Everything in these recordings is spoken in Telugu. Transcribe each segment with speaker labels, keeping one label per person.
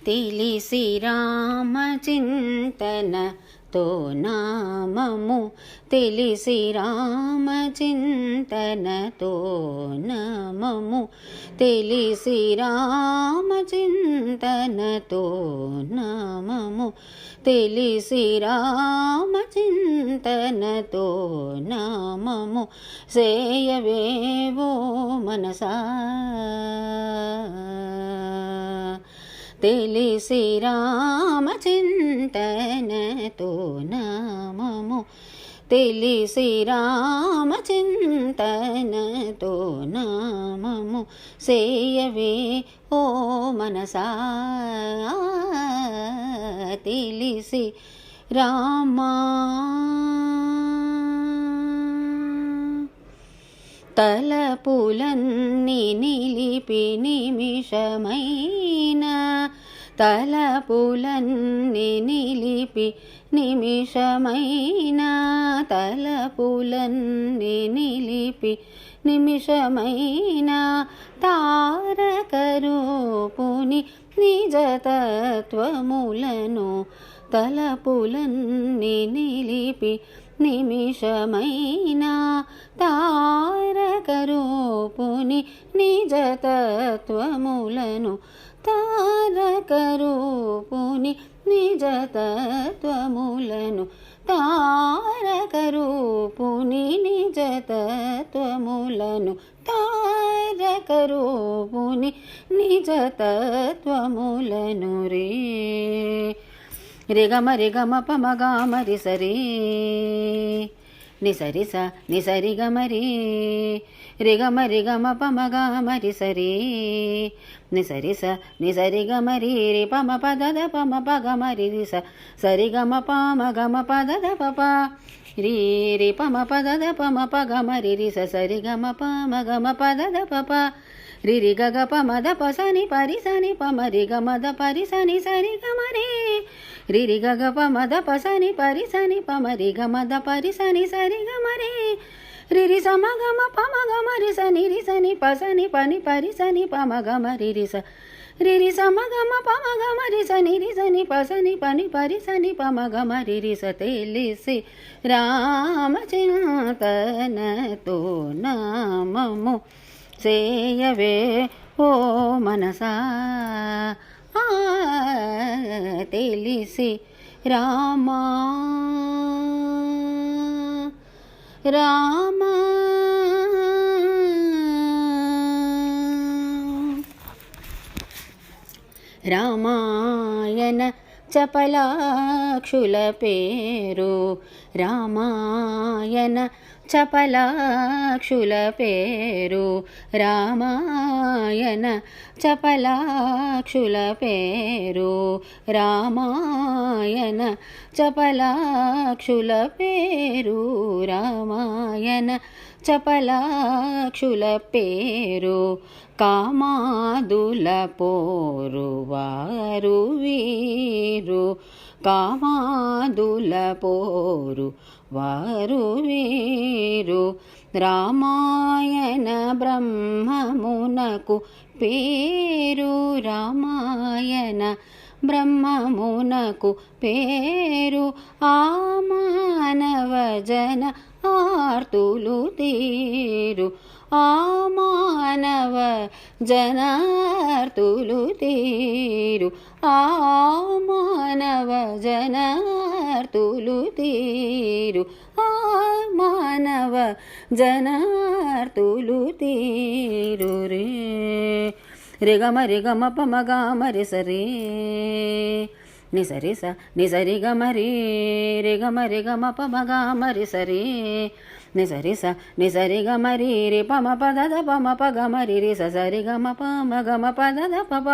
Speaker 1: తెలిసి రామచింతనతో నామము తెలిసి రామచింతనతో నామము తెలిసి రామచింతనతో నామము తెలిసి రామచింతనతో నామము సేయవేవో మనసా తెలిసి రామచింతనతో నామము తెలిసి రామచింతనతో నామము సేయవే ఓ మనసా తెలిసి రామా తలపులన్నీ నిలిపి నిమిషమైన తలపులన్నీ నిలిపి నిమిషమైన తలపులన్నీ నిలిపి నిమిషమైన తారకరూపుని నిజతత్వములను తలపులన్నీ నిలిపి నిమిషమైన తారకరూపుని నిజతత్వములను తారకరూపుని నిజతత్వములను తారకరూపుని నిజతత్వములను తారకరూపుని నిజతత్వములను రే రిగమ రిగమ పమగామ రిసరే నిసరిస నిసరిగమరి రిగమ రిగమ పమగామ రిసరే నిసరిస నిసరిగమరి రి పమ పదద పమ పగమరి రిస సరిగమ పమ గమ పదద పప రి రి పమ పదద పమ పగమరి రిస సరిగమ పమ గమ పదద పప రి రి గగ పమద పసని పరిసని పమరి గమద పరిసని సరిగమరి రి రి గగ పమద పసని పరిసని పమరి గమద పరిసని సరిగమరి రి రి సమగమ పమగమరి సని రిసని పసని పని పరిసని పమగమరి రిస రి రి సమగమ పమగమరి సని రిసని పసని పని పరిసని పమగమరి రిస తెలిసి రామచింతనతో నామము సేయవే ఓ మనసా తెలిసి రామా రామా రామాయణ చపలాక్షుల పేరు రామాయణ చపలాక్షుల పేరు రామాయణ చపలాక్షుల పేరు రామాయణ చపలాక్షుల పేరు రామాయణ చపలాక్షుల పేరు కామాదుల పోరు వారు వీరు కామాదుల పోరు వారు వీరు రామాయణ బ్రహ్మమునకు పేరు రామాయణ బ్రహ్మమునకు పేరు ఆ మానవ జన ఆర్తులు తీరు ఆ మానవ జనార్తులు తీరు ఆ మానవ జనార్తులు తీరు ఆ మానవ జనార్తులు తీరు రే రిగమ రిగమ పమగామ రిసరే నిసరిస నిసరిగమరి రిగమ రిగమ పమగామ రిసరే నిసరిస నిసరిగమరి రి పమ పదద పమ పగమరి రి సరిగమ పమ గమ పదద పప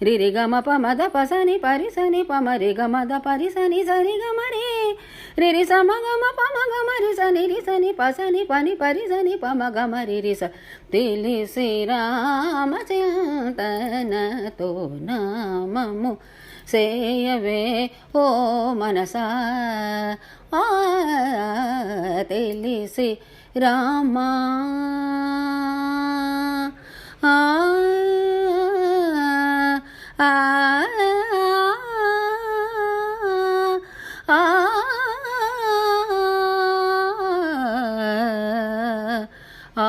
Speaker 1: రి రి గమ పమద పసని పరిసని పమ రి గమద పరిసని సరిగమరి రి రి సమ గమ పమ గమరి సని రి సని పసని పని పరిసని పమ గమరి రి స తెలిసి రామచింతనతో నామము సేయవే ఓ మనసా తెలిసి రామా ఆ ఆ